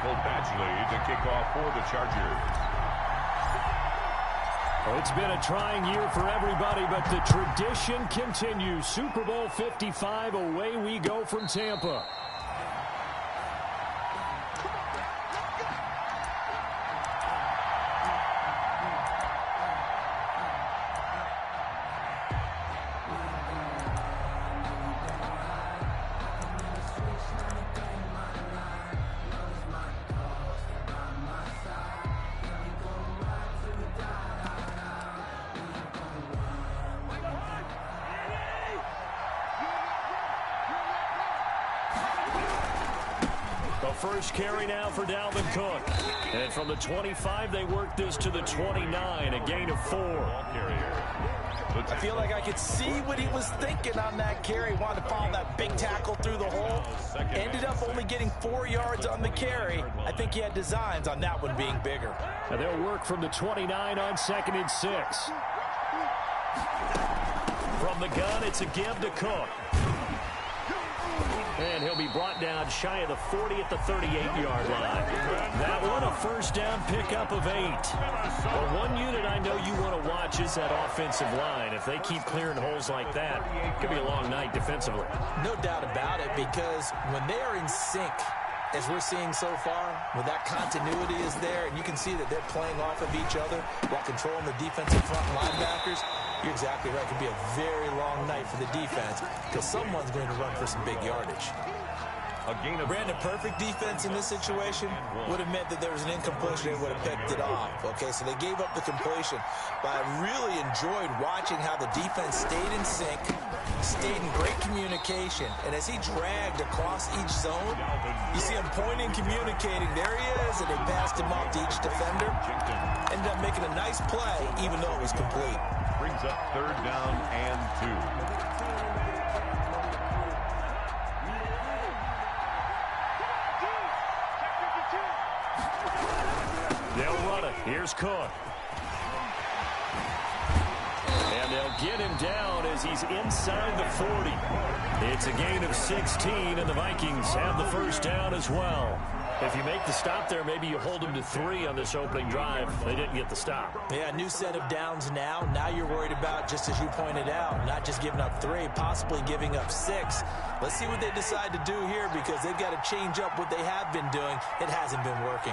Michael Badgley to kick off for the Chargers. It's been a trying year for everybody, but the tradition continues. Super Bowl 55, away we go from Tampa. First carry now for Dalvin Cook. And from the 25, they work this to the 29, a gain of 4. I feel like I could see what he was thinking on that carry. Wanted to follow that big tackle through the hole. Ended up only getting 4 yards on the carry. I think he had designs on that one being bigger. And they'll work from the 29 on 2nd and 6. From the gun, it's a give to Cook. And he'll be brought down shy of the 40 at the 38-yard line. That one a first down pickup of 8. Well, one unit I know you want to watch is that offensive line. If they keep clearing holes like that, it could be a long night defensively. No doubt about it, because when they are in sync, as we're seeing so far, when that continuity is there, and you can see that they're playing off of each other while controlling the defensive front linebackers, you're exactly right. It could be a very long night for the defense because someone's going to run for some big yardage. Brandon, perfect defense in this situation would have meant that there was an incompletion. They would have picked it off. Okay, so they gave up the completion. But I really enjoyed watching how the defense stayed in sync, stayed in great communication. And as he dragged across each zone, you see him pointing, communicating. There he is, and they passed him off to each defender. Ended up making a nice play, even though it was complete. Brings up 3rd down and 2. They'll run it. Here's Cook. And they'll get him down as he's inside the 40. It's a gain of 16, and the Vikings have the first down as well. If you make the stop there, maybe you hold them to 3 on this opening drive. They didn't get the stop. Yeah, new set of downs now. Now you're worried about, just as you pointed out, not just giving up 3, possibly giving up 6. Let's see what they decide to do here because they've got to change up what they have been doing. It hasn't been working.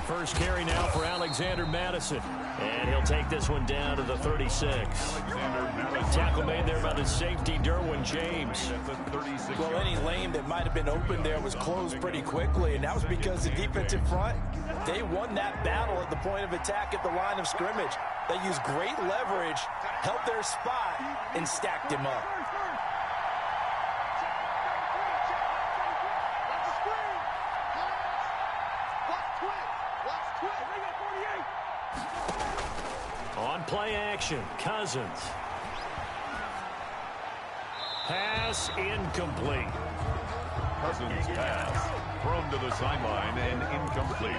First carry now for Alexander Madison. And he'll take this one down to the 36. Tackle made there by the safety, Derwin James. Well, any lane that might have been open there was closed pretty quickly, and that was because the defensive front, they won that battle at the point of attack at the line of scrimmage. They used great leverage, held their spot, and stacked him up. On play action, Cousins. Pass incomplete. Cousins pass thrown to the sideline and incomplete.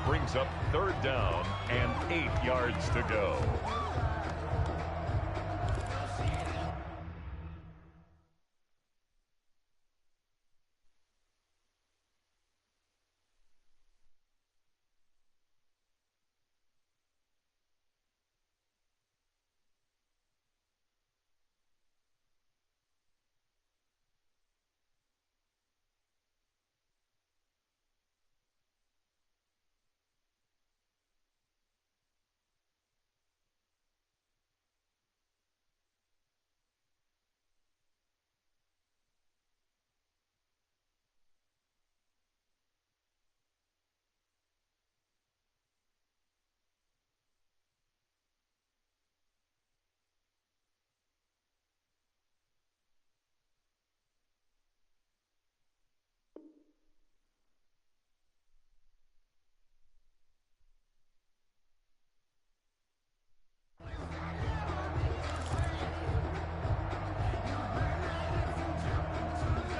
Brings up 3rd down and 8 yards to go.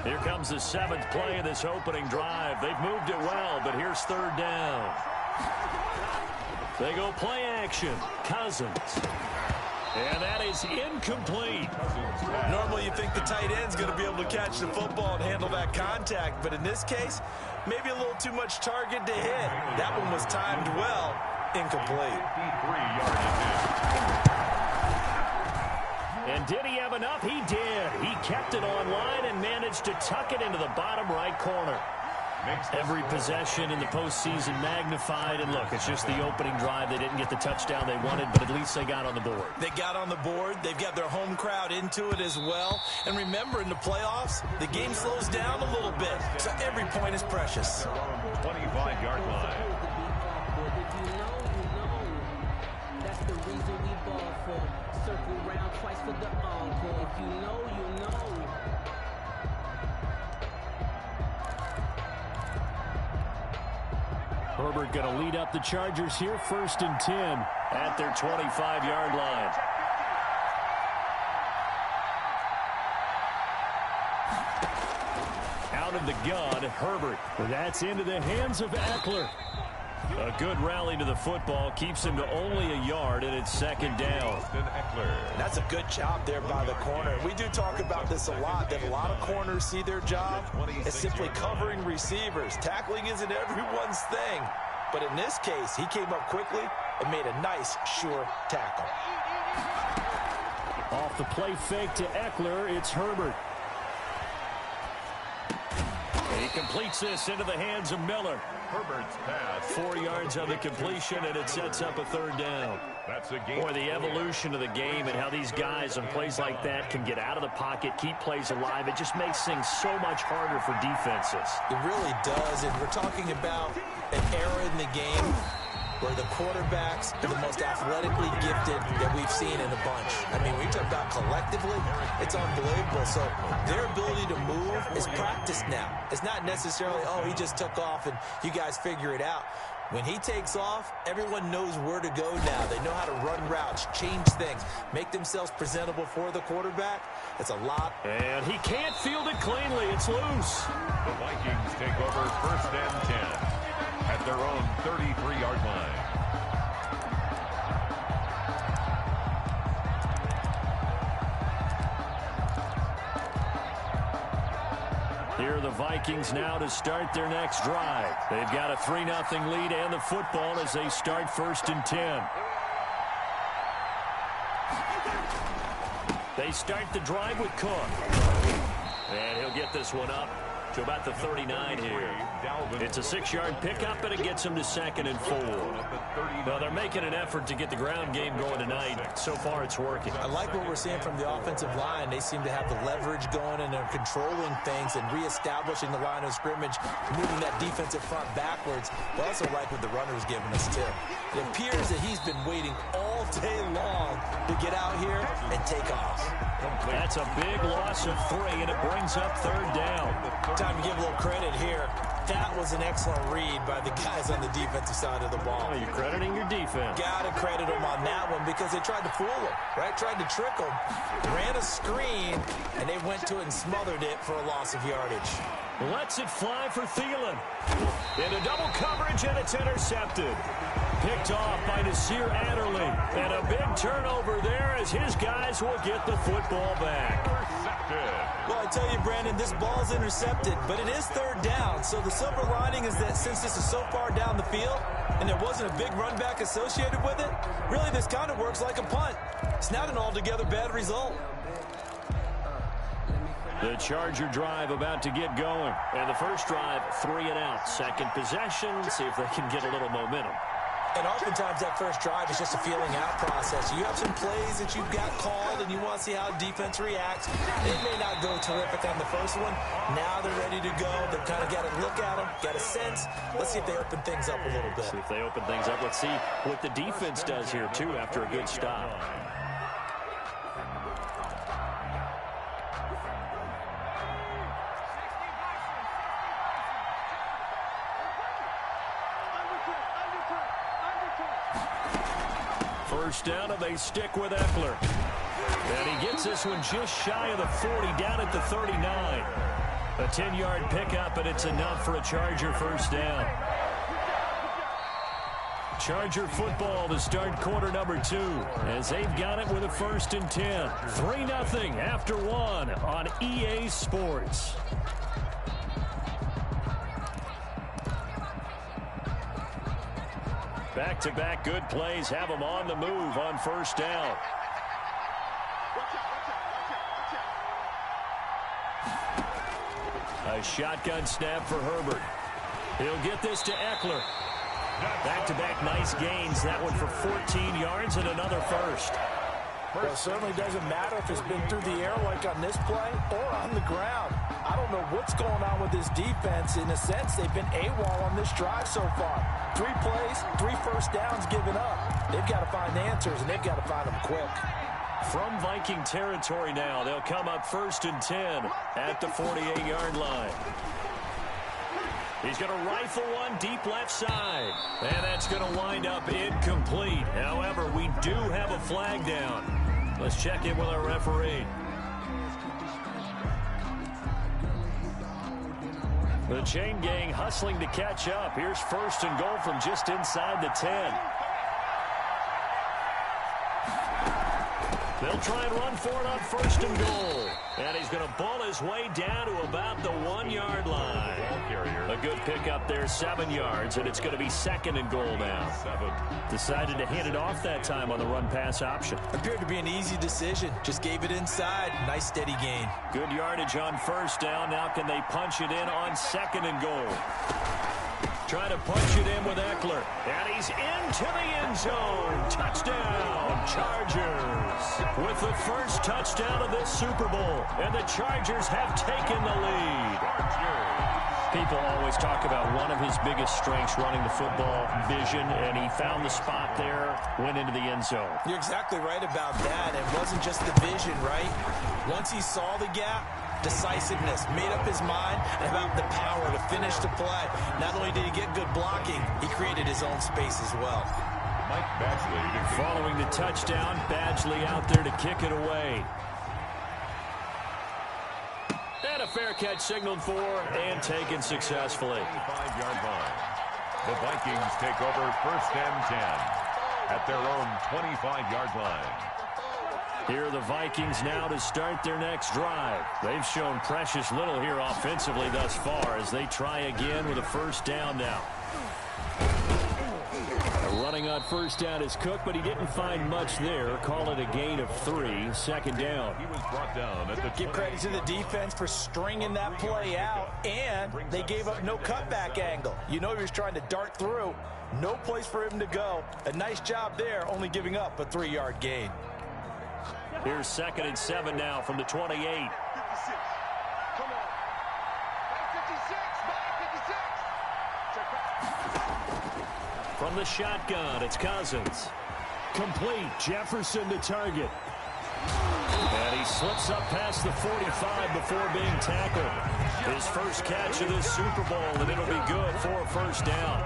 Here comes the 7th play of this opening drive. They've moved it well, but here's 3rd down. They go play action. Cousins. And that is incomplete. Normally you think the tight end's going to be able to catch the football and handle that contact, but in this case, maybe a little too much target to hit. That one was timed well. Incomplete. And did he have enough? He did. He kept it online and managed to tuck it into the bottom right corner. Every possession in the postseason magnified, and look, it's just the opening drive. They didn't get the touchdown they wanted, but at least they got on the board. They got on the board. They've got their home crowd into it as well. And remember, in the playoffs, the game slows down a little bit, so every point is precious. 25-yard line. That's the reason we ball for. Circle round twice for the encore. If you know, you know. Herbert going to lead up the Chargers here, 1st and 10 at their 25-yard line. Out of the gun, Herbert. That's into the hands of Eckler. A good rally to the football keeps him to only a yard, and it's 2nd down. That's a good job there by the corner. We do talk about this a lot, that a lot of corners see their job as simply covering receivers. Tackling isn't everyone's thing. But in this case, he came up quickly and made a nice, sure tackle. Off the play fake to Eckler, it's Herbert. He completes this into the hands of Miller. Herbert's pass. 4 yards on the completion, and it sets up a 3rd down. That's a game. Boy, the evolution of the game and how these guys on plays like that can get out of the pocket, keep plays alive, it just makes things so much harder for defenses. It really does, and we're talking about an era in the game where the quarterbacks are the most athletically gifted that we've seen in a bunch. I mean, when you talk about collectively, it's unbelievable. So their ability to move is practiced now. It's not necessarily, oh, he just took off and you guys figure it out. When he takes off, everyone knows where to go now. They know how to run routes, change things, make themselves presentable for the quarterback. It's a lot. And he can't field it cleanly. It's loose. The Vikings take over 1st and 10 at their own 33-yard line. Here are the Vikings now to start their next drive. They've got a 3-0 lead and the football as they start 1st and 10. They start the drive with Cook. And he'll get this one up to about the 39 here. It's a 6-yard pickup, and it gets him to 2nd and 4. Well, they're making an effort to get the ground game going tonight. So far, it's working. I like what we're seeing from the offensive line. They seem to have the leverage going, and they're controlling things and reestablishing the line of scrimmage, moving that defensive front backwards. I also like what the runner's giving us, too. It appears that he's been waiting all day long to get out here and take off. That's a big loss of 3, and it brings up 3rd down. Time to give a little credit here. That was an excellent read by the guys on the defensive side of the ball. Oh, you're crediting your defense. Got to credit them on that one because they tried to fool them, right? Tried to trick them. Ran a screen, and they went to it and smothered it for a loss of yardage. Lets it fly for Thielen. Into double coverage, and it's intercepted. Picked off by Nasir Adderley. And a big turnover there as his guys will get the football back. Well, I tell you, Brandon, this ball's intercepted, but it is 3rd down. So the silver lining is that since this is so far down the field and there wasn't a big run back associated with it, really this kind of works like a punt. It's not an altogether bad result. The Charger drive about to get going. And the first drive, 3 and out. Second possession, see if they can get a little momentum. And oftentimes that first drive is just a feeling out process. You have some plays that you've got called and you want to see how defense reacts. It may not go terrific on the first one. Now they're ready to go. They've kind of got to look at them, got a sense. Let's see if they open things up a little bit. See if they open things up. Let's see what the defense does here, too, after a good stop. First down, and they stick with Eckler. And he gets this one just shy of the 40, down at the 39. A 10-yard pickup, and it's enough for a Charger first down. Charger football to start quarter number 2 as they've got it with a 1st and 10. 3-0 after 1 on EA Sports. Back-to-back good plays have them on the move on 1st down. A shotgun snap for Herbert. He'll get this to Eckler. Back-to-back nice gains. That one for 14 yards and another 1st. Well, it certainly doesn't matter if it's been through the air like on this play or on the ground. I don't know what's going on with this defense. In a sense, they've been AWOL on this drive so far. 3 plays, 3 first downs given up. They've got to find answers, and they've got to find them quick. From Viking territory now, they'll come up 1st and 10 at the 48-yard line. He's going to rifle one deep left side. And that's going to wind up incomplete. However, we do have a flag down. Let's check in with our referee. The chain gang hustling to catch up. Here's 1st and goal from just inside the 10. They'll try and run for it on 1st and goal. And he's going to ball his way down to about the 1-yard line. A good pickup there, 7 yards, and it's going to be 2nd and goal now. Decided to hand it off that time on the run-pass option. Appeared to be an easy decision. Just gave it inside. Nice, steady gain. Good yardage on 1st down. Now can they punch it in on 2nd and goal? Trying to punch it in with Eckler. And he's into the end zone. Touchdown, Chargers. With the first touchdown of this Super Bowl. And the Chargers have taken the lead. People always talk about one of his biggest strengths running the football, vision, and he found the spot there, went into the end zone. You're exactly right about that. It wasn't just the vision, right? Once he saw the gap, decisiveness, made up his mind about the power to finish the play. Not only did he get good blocking, he created his own space as well. Mike Badgley. Following the touchdown, Badgley out there to kick it away. And a fair catch signaled for and taken successfully. 25-yard line. The Vikings take over 1st and 10 at their own 25-yard line. Here are the Vikings now to start their next drive. They've shown precious little here offensively thus far as they try again with a 1st down now. Running on 1st down is Cook, but he didn't find much there. Call it a gain of 3. 2nd down. He was brought down at the Give credit to the defense for stringing that play out, and they gave up no cutback angle. You know he was trying to dart through. No place for him to go. A nice job there, only giving up a 3-yard gain. Here's 2nd and 7 now from the 28. 56. Come on. 56. 56. From the shotgun, it's Cousins. Complete. Jefferson to target. And he slips up past the 45 before being tackled. His first catch of this Super Bowl, and it'll be good for a 1st down.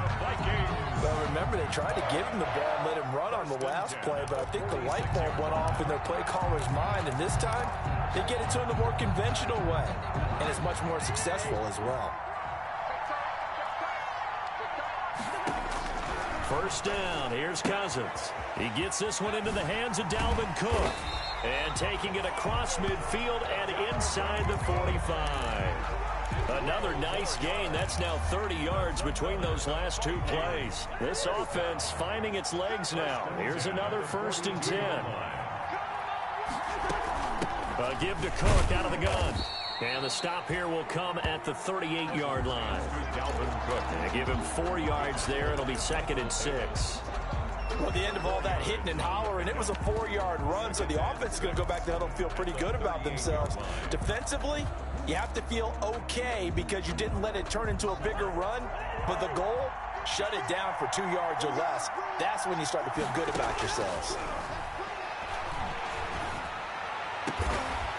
Well, remember, they tried to give him the ball and let him run on the last play, but I think the light bulb went off in their play caller's mind, and this time they get it to him the more conventional way, and it's much more successful as well. 1st down, here's Cousins. He gets this one into the hands of Dalvin Cook. And taking it across midfield and inside the 45. Another nice gain. That's now 30 yards between those last 2 plays. This offense finding its legs now. Here's another 1st and 10. A give to Cook out of the gun. And the stop here will come at the 38-yard line. Dalvin Cook. And give him 4 yards there. It'll be 2nd and 6. Well, the end of all that hitting and hollering, it was a 4-yard run, so the offense is going to go back to huddle and feel pretty good about themselves. Defensively, you have to feel okay because you didn't let it turn into a bigger run, but the goal, shut it down for 2 yards or less. That's when you start to feel good about yourselves.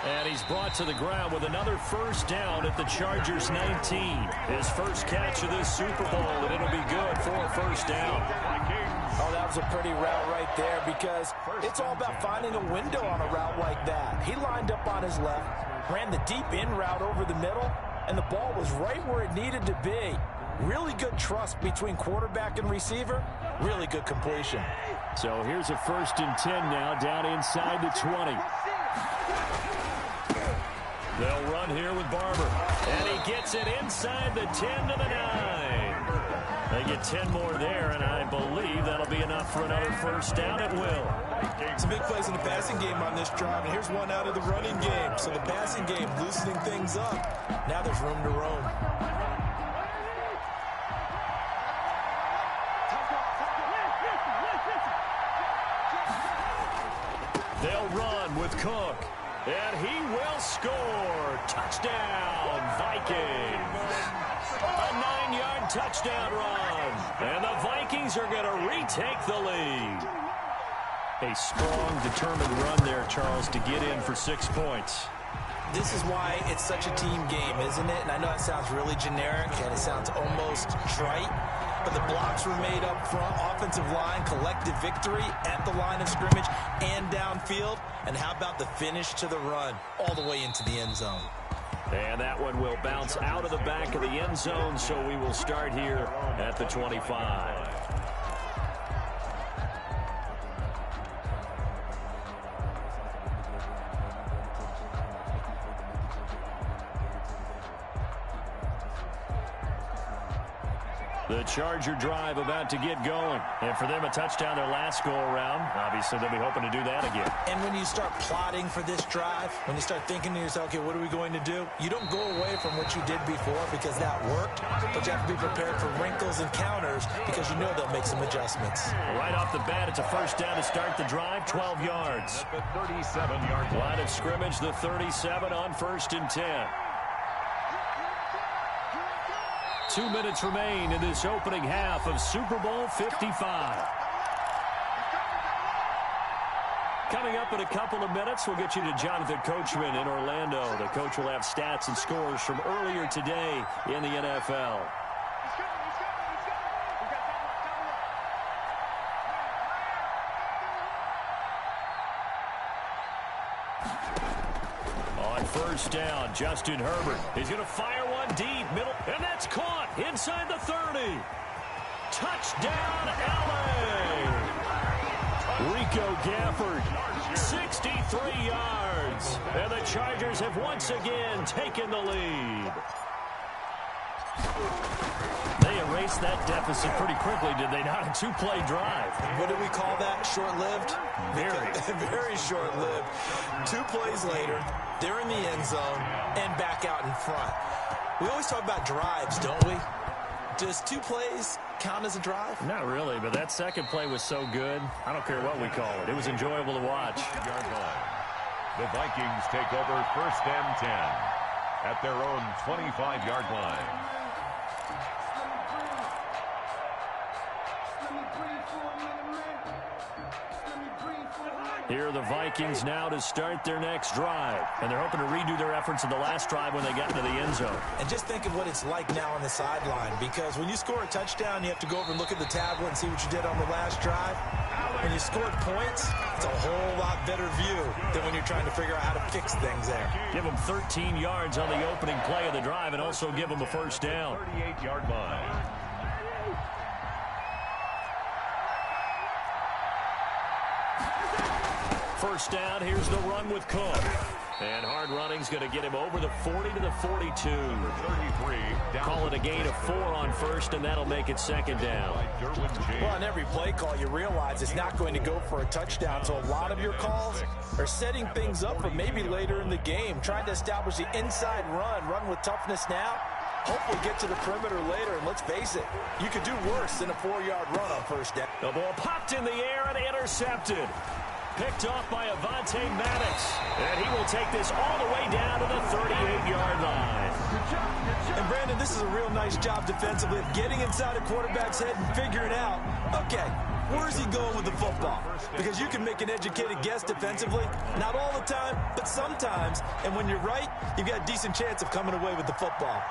And he's brought to the ground with another 1st down at the Chargers 19. His first catch of this Super Bowl, and it'll be good for a 1st down. Oh, that was a pretty route right there because it's all about finding a window on a route like that. He lined up on his left, ran the deep in route over the middle, and the ball was right where it needed to be. Really good trust between quarterback and receiver. Really good completion. So here's a 1st and 10 now, down inside the 20. They'll run here with Barber. And he gets it inside the 10 to the 9. They get 10 more there, and I believe that'll be enough for another 1st down. It will. Some big plays in the passing game on this drive, and here's one out of the running game. So the passing game loosening things up. Now there's room to roam. They'll run with Cook. And he will score. Touchdown, Vikings. A 9-yard touchdown run. And the Vikings are going to retake the lead. A strong, determined run there, Charles, to get in for 6 points. This is why it's such a team game, isn't it? And I know it sounds really generic and it sounds almost trite, but the blocks were made up front, offensive line, collective victory at the line of scrimmage and downfield. And how about the finish to the run all the way into the end zone? And that one will bounce out of the back of the end zone, so we will start here at the 25. The Charger drive about to get going. And for them, a touchdown their last go-around. Obviously, they'll be hoping to do that again. And when you start plotting for this drive, when you start thinking to yourself, okay, what are we going to do? You don't go away from what you did before because that worked, but you have to be prepared for wrinkles and counters because you know they'll make some adjustments. Right off the bat, it's a 1st down to start the drive, 12 yards. At the 37-yard line. Line of scrimmage, the 37 on 1st and 10. 2 minutes remain in this opening half of Super Bowl 55. Coming up in a couple of minutes, we'll get you to Jonathan Coachman in Orlando. The coach will have stats and scores from earlier today in the NFL. On 1st down, Justin Herbert. He's going to fire one deep, middle, and that's caught inside the 30. Touchdown, LA! Rico Gafford, 63 yards. And the Chargers have once again taken the lead. They erased that deficit pretty quickly, did they not? A 2-play drive. What do we call that? Short-lived? Very short-lived. 2 plays later, they're in the end zone and back out in front. We always talk about drives, don't we? Does 2 plays count as a drive? Not really, but that second play was so good. I don't care what we call it. It was enjoyable to watch. Yard line. The Vikings take over 1st and 10 at their own 25-yard line. Here are the Vikings now to start their next drive. And they're hoping to redo their efforts in the last drive when they got into the end zone. And just think of what it's like now on the sideline, because when you score a touchdown, you have to go over and look at the tablet and see what you did on the last drive. When you scored points, it's a whole lot better view than when you're trying to figure out how to fix things there. Give them 13 yards on the opening play of the drive and also give them a 1st down. 38-yard line. First down, here's the run with Cook. And hard running's going to get him over the 40 to the 42. 33. Call it a gain of 4 on 1st, and that'll make it 2nd down. Well, on every play call, you realize it's not going to go for a touchdown. So a lot of your calls are setting things up for maybe later in the game, trying to establish the inside run with toughness now. Hopefully get to the perimeter later, and let's face it, you could do worse than a 4-yard run on 1st down. The ball popped in the air and intercepted. Picked off by Avonte Maddox. And he will take this all the way down to the 38-yard line. And Brandon, this is a real nice job defensively of getting inside a quarterback's head and figuring out, okay, where's he going with the football? Because you can make an educated guess defensively, not all the time, but sometimes. And when you're right, you've got a decent chance of coming away with the football.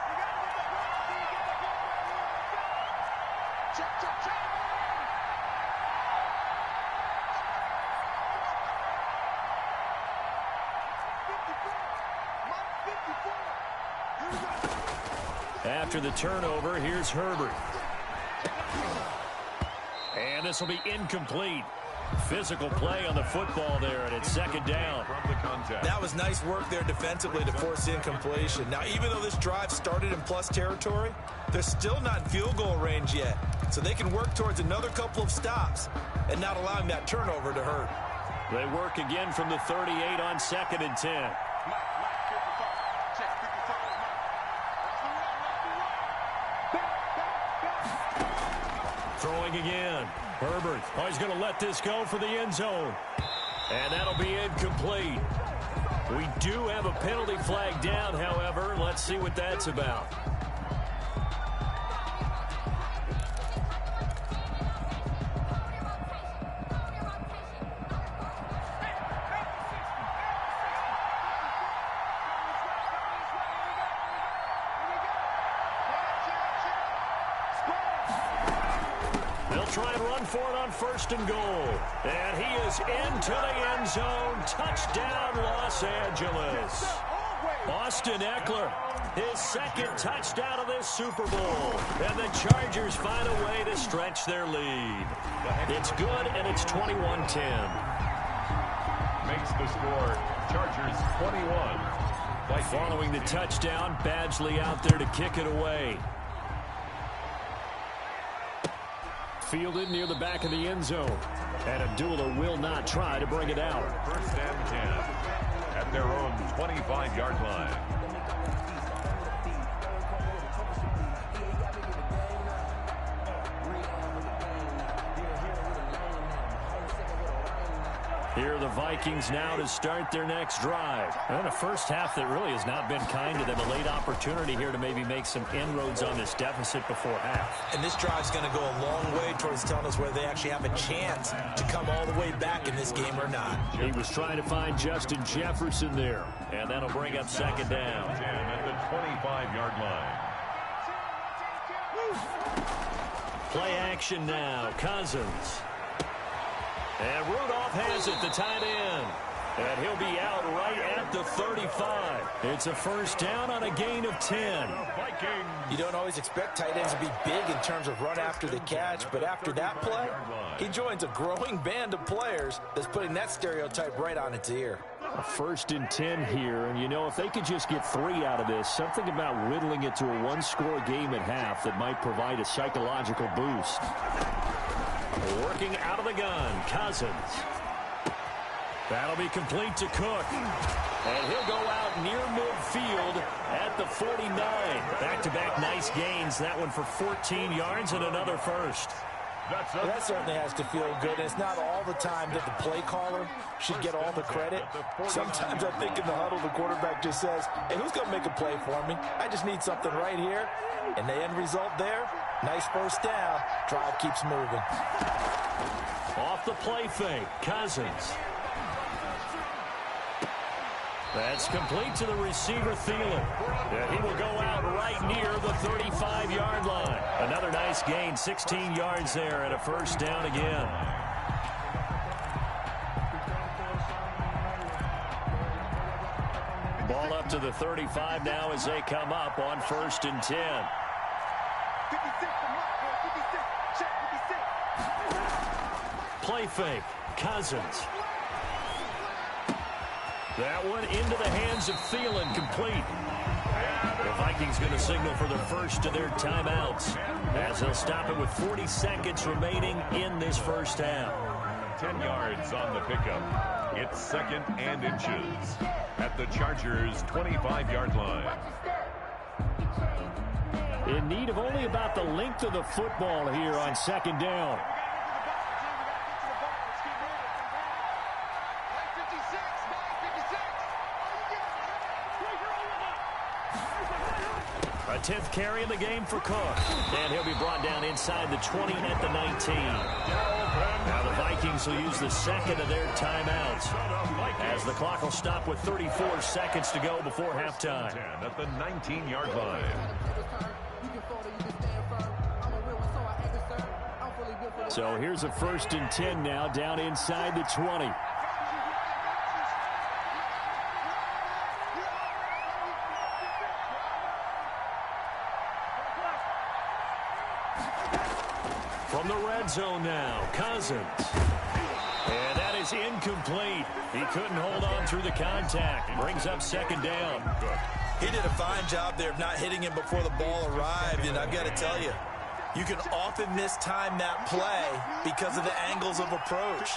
After the turnover, here's Herbert. And this will be incomplete. Physical play on the football there, and it's second down. From the contact. That was nice work there defensively to force the incompletion. Now, even though this drive started in plus territory, they're still not in field goal range yet. So they can work towards another couple of stops and not allowing that turnover to hurt. They work again from the 38 on 2nd and 10. Throwing again. Herbert. Oh, he's going to let this go for the end zone. And that'll be incomplete. We do have a penalty flag down, however. Let's see what that's about. Try and run for it on 1st and goal. And he is into the end zone. Touchdown, Los Angeles. Austin Eckler, his 2nd touchdown of this Super Bowl. And the Chargers find a way to stretch their lead. It's good, and it's 21-10. Makes the score Chargers 21. Following the touchdown, Badgley out there to kick it away. Fielded near the back of the end zone. And Abdullah will not try to bring it out. 1st and 10 at their own 25-yard line. Here are the Vikings now to start their next drive. And a first half that really has not been kind to them. A late opportunity here to maybe make some inroads on this deficit before half. And this drive's going to go a long way towards telling us whether they actually have a chance to come all the way back in this game or not. He was trying to find Justin Jefferson there. And that'll bring up 2nd down. 10 at the 25-yard line. Play action now. Cousins. And Rudolph has it, the tight end. And he'll be out right at the 35. It's a 1st down on a gain of 10. You don't always expect tight ends to be big in terms of run after the catch, but after that play, he joins a growing band of players that's putting that stereotype right on its ear. A 1st and 10 here, and you know, if they could just get 3 out of this, something about whittling it to a 1-score game at half that might provide a psychological boost. Working out of the gun, Cousins. That'll be complete to Cook. And he'll go out near midfield at the 49. Back-to-back nice gains. That one for 14 yards and another first. That certainly has to feel good. And it's not all the time that the play caller should get all the credit. Sometimes I think in the huddle, the quarterback just says, hey, who's going to make a play for me? I just need something right here. And the end result there, nice 1st down. Drive keeps moving. Off the play fake, Cousins. That's complete to the receiver, Thielen. And he will go out right near the 35-yard line. Another nice gain, 16 yards there, and a 1st down again. Ball up to the 35 now as they come up on 1st and 10. 56, check 56. Play fake, Cousins. That one into the hands of Thielen, complete. The Vikings going to signal for the first of their timeouts as they'll stop it with 40 seconds remaining in this 1st half. 10 yards on the pickup. It's 2nd and inches at the Chargers' 25-yard line. In need of only about the length of the football here on 2nd down. A 10th carry in the game for Cook. And he'll be brought down inside the 20 at the 19. Now the Vikings will use the 2nd of their timeouts as the clock will stop with 34 seconds to go before halftime. 10 at the 19-yard line. So here's a 1st and 10 now down inside the 20. From the red zone now, Cousins. And that is incomplete. He couldn't hold on through the contact. Brings up second down. He did a fine job there of not hitting him before the ball arrived, and I've got to tell you, you can often mistime that play because of the angles of approach.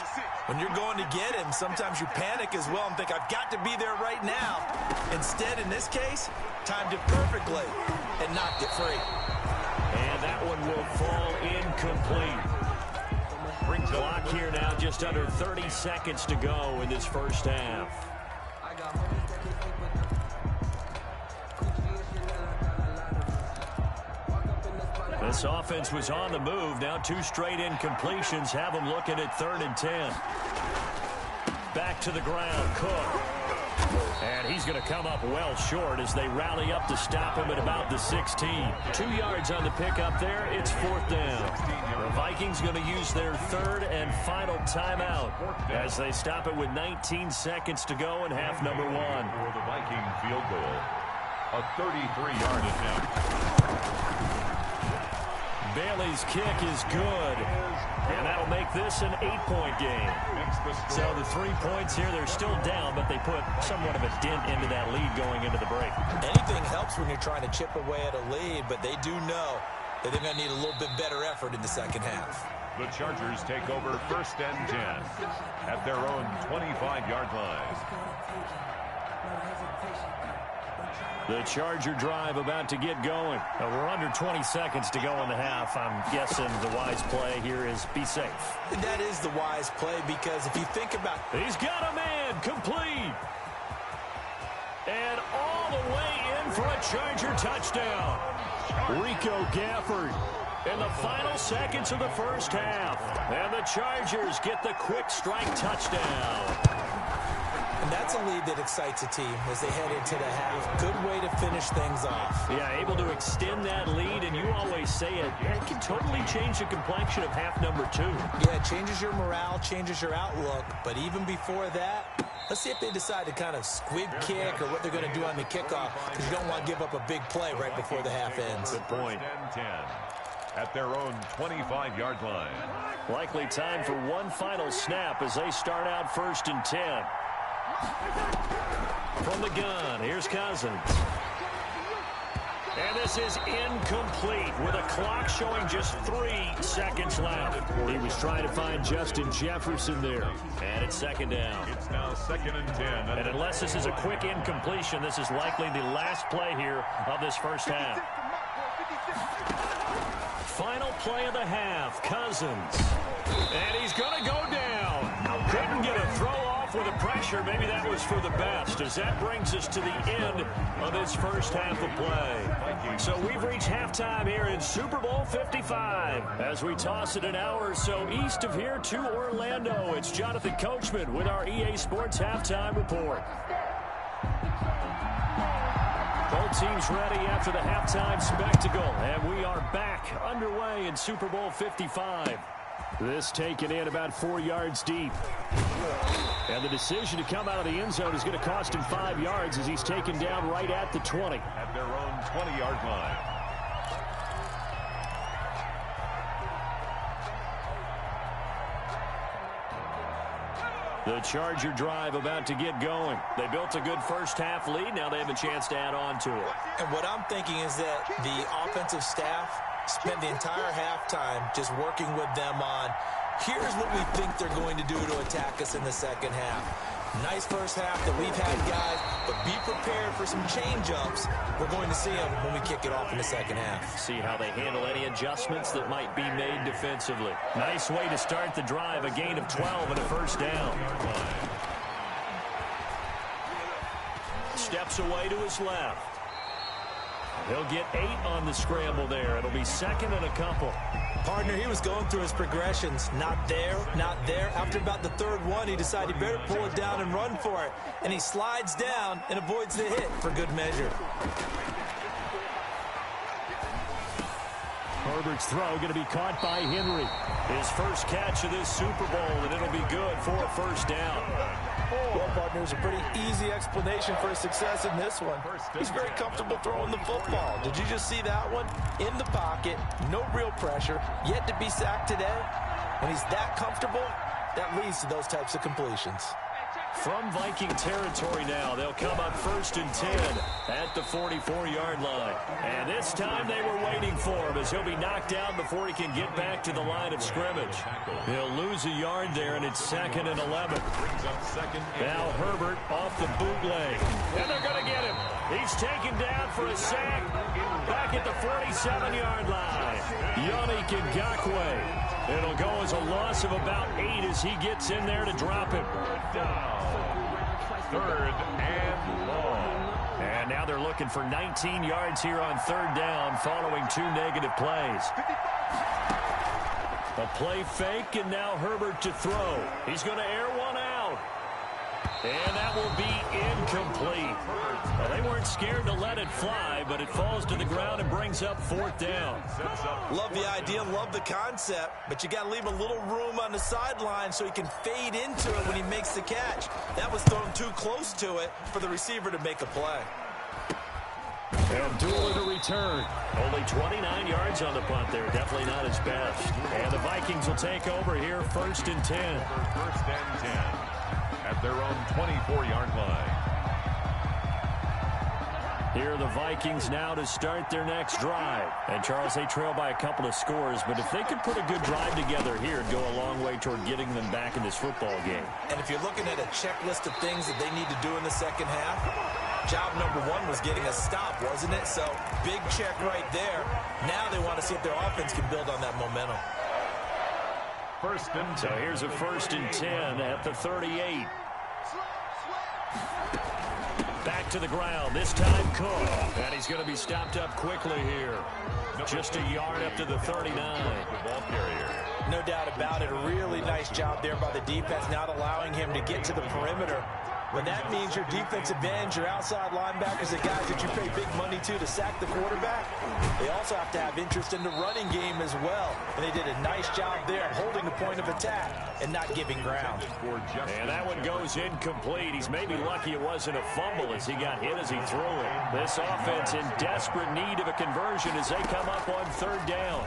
When you're going to get him, sometimes you panic as well and think, I've got to be there right now. Instead, in this case, timed it perfectly and knocked it free. And that one will fall incomplete. Brings the clock here now, just under 30 seconds to go in this first half. This offense was on the move. Now 2 straight incompletions have them looking at 3rd and 10. Back to the ground, Cook. And he's going to come up well short as they rally up to stop him at about the 16. 2 yards on the pickup there. It's 4th down. The Vikings going to use their 3rd and final timeout as they stop it with 19 seconds to go in half number 1. For the Viking field goal, a 33-yard attempt. Bailey's kick is good, and that'll make this an 8-point game. So the 3 points here, they're still down, but they put somewhat of a dent into that lead going into the break. Anything helps when you're trying to chip away at a lead, but they do know that they're going to need a little bit better effort in the second half. The Chargers take over 1st and 10 at their own 25-yard line. The Charger drive about to get going. We're under 20 seconds to go in the half. I'm guessing the wise play here is be safe. That is the wise play because if you think about it. He's got a man complete. And all the way in for a Charger touchdown. Rico Gafford in the final seconds of the first half. And the Chargers get the quick strike touchdown. And that's a lead that excites a team as they head into the half. Good way to finish things off. Yeah, able to extend that lead, and you always say it can totally change the complexion of half number 2. Yeah, it changes your morale, changes your outlook. But even before that, let's see if they decide to kind of squib kick or what they're going to do on the kickoff, because you don't want to give up a big play right before the half ends. Good point. 10 at their own 25-yard line. Likely time for one final snap as they start out 1st and 10. From the gun, here's Cousins. And this is incomplete with a clock showing just 3 seconds left. He was trying to find Justin Jefferson there. And it's 2nd down. It's now 2nd and 10. And unless this is a quick incompletion, this is likely the last play here of this first half. Final play of the half, Cousins. And he's going to go down. Couldn't get a throw off with the pressure. Maybe that was for the best, as that brings us to the end of this first half of play. So we've reached halftime here in Super Bowl 55. As we toss it an hour or so east of here to Orlando, it's Jonathan Coachman with our EA Sports Halftime Report. Both teams ready after the halftime spectacle, and we are back underway in Super Bowl 55. This taken in about 4 yards deep. And the decision to come out of the end zone is going to cost him 5 yards as he's taken down right at the 20. At their own 20-yard line. The Charger drive about to get going. They built a good first half lead. Now they have a chance to add on to it. And what I'm thinking is that the offensive staff spent the entire halftime just working with them on, here's what we think they're going to do to attack us in the second half. Nice first half that we've had, guys, but be prepared for some change-ups. We're going to see them when we kick it off in the second half. See how they handle any adjustments that might be made defensively. Nice way to start the drive, a gain of 12 and a first down. Steps away to his left. He'll get 8 on the scramble there. It'll be 2nd and a couple. Partner, he was going through his progressions. Not there, not there. After about the 3rd one, he decided he better pull it down and run for it. And he slides down and avoids the hit for good measure. Herbert's throw going to be caught by Henry. His first catch of this Super Bowl, and it'll be good for a first down. Well, partner, there's a pretty easy explanation for his success in this one. He's very comfortable throwing the football. Did you just see that one? In the pocket, no real pressure, yet to be sacked today. When he's that comfortable, that leads to those types of completions. From Viking territory now, they'll come up 1st and 10 at the 44-yard line. And this time they were waiting for him as he'll be knocked down before he can get back to the line of scrimmage. He'll lose a yard there, and it's 2nd and 11. Now Herbert off the bootleg. And they're going to get him. He's taken down for a sack back at the 47-yard line. Yannick Ngakoue. It'll go as a loss of about 8 as he gets in there to drop him. Down. 3rd and long. And now they're looking for 19 yards here on 3rd down following 2 negative plays. A play fake, and now Herbert to throw. He's going to air one out. And that will be incomplete. Well, they weren't scared to let it fly, but it falls to the ground and brings up 4th down. Love the idea, love the concept, but you got to leave a little room on the sideline so he can fade into it when he makes the catch. That was thrown too close to it for the receiver to make a play. And Dula to return. Only 29 yards on the punt there. Definitely not his best. And the Vikings will take over here 1st and 10. 1st and 10 at their own 24-yard line. Here are the Vikings now to start their next drive. And, Charles, they trail by a couple of scores, but if they could put a good drive together here, it'd go a long way toward getting them back in this football game. And if you're looking at a checklist of things that they need to do in the second half, job number 1 was getting a stop, wasn't it? So, big check right there. Now they want to see if their offense can build on that momentum. 1st and 10. So here's a 1st and 10 at the 38. Back to the ground, this time Cook. And he's going to be stopped up quickly here. Just a yard up to the 39. The ball carrier. No doubt about it. A really nice job there by the defense, not allowing him to get to the perimeter. When that means your defensive ends, your outside linebackers, the guys that you pay big money to sack the quarterback, they also have to have interest in the running game as well. And they did a nice job there holding the point of attack and not giving ground. And that one goes incomplete. He's maybe lucky it wasn't a fumble as he got hit as he threw it. This offense in desperate need of a conversion as they come up on 3rd down.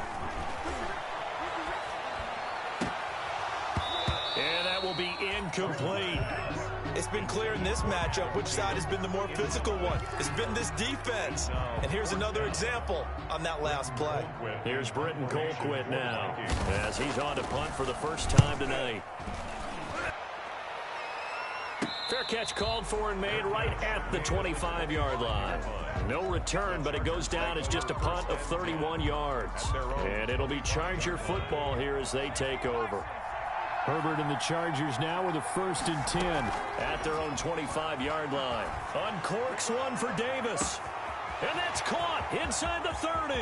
And that will be incomplete. It's been clear in this matchup which side has been the more physical one. It's been this defense. And here's another example on that last play. Here's Britton Colquitt now as he's on to punt for the first time tonight. Fair catch called for and made right at the 25-yard line. No return, but it goes down as just a punt of 31 yards. And it'll be Charger football here as they take over. Herbert and the Chargers now with a 1st and 10 at their own 25-yard line. Uncorks one for Davis. And that's caught inside the 30.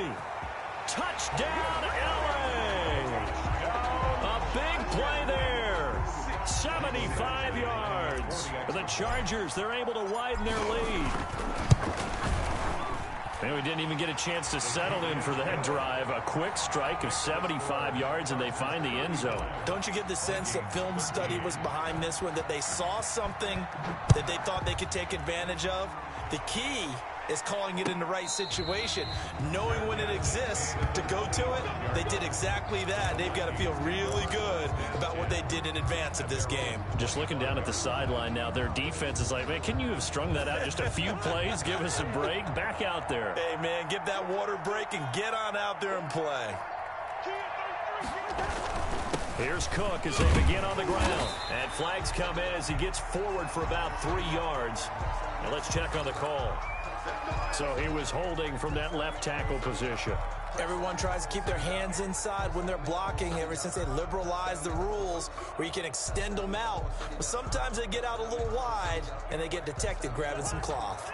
Touchdown, L.A. A big play there. 75 yards. For the Chargers, they're able to widen their lead. And we didn't even get a chance to settle in for that drive. A quick strike of 75 yards, and they find the end zone. Don't you get the sense that film study was behind this one, that they saw something that they thought they could take advantage of? The key is calling it in the right situation, knowing when it exists to go to it. They did exactly that. They've got to feel really good about what they did in advance of this game. Just looking down at the sideline now, their defense is like, man, can you have strung that out just a few plays? Give us a break. Back out there. Hey, man, give that water break and get on out there and play. Here's Cook as they begin on the ground. And flags come in as he gets forward for about 3 yards. Now let's check on the call. So he was holding from that left tackle position. Everyone tries to keep their hands inside when they're blocking ever since they liberalized the rules where you can extend them out. But sometimes they get out a little wide and they get detected grabbing some cloth.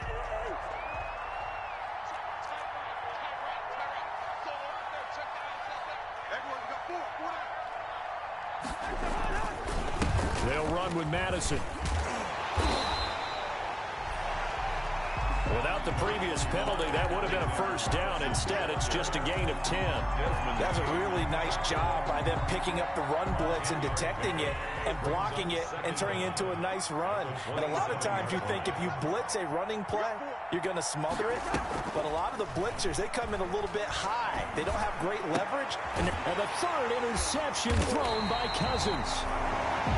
They'll run with Madison. Without the previous penalty, that would have been a first down. Instead, it's just a gain of 10. That's a really nice job by them picking up the run blitz and detecting it and blocking it and turning it into a nice run. And a lot of times you think if you blitz a running play, you're going to smother it. But a lot of the blitzers, they come in a little bit high. They don't have great leverage. And the third interception thrown by Cousins.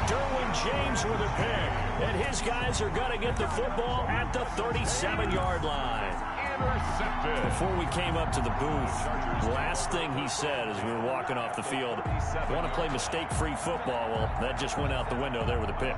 Derwin James with a pick. And his guys are going to get the football at the 37-yard line. Intercepted. Before we came up to the booth, last thing he said as we were walking off the field, want to play mistake-free football. Well, that just went out the window there with a pick.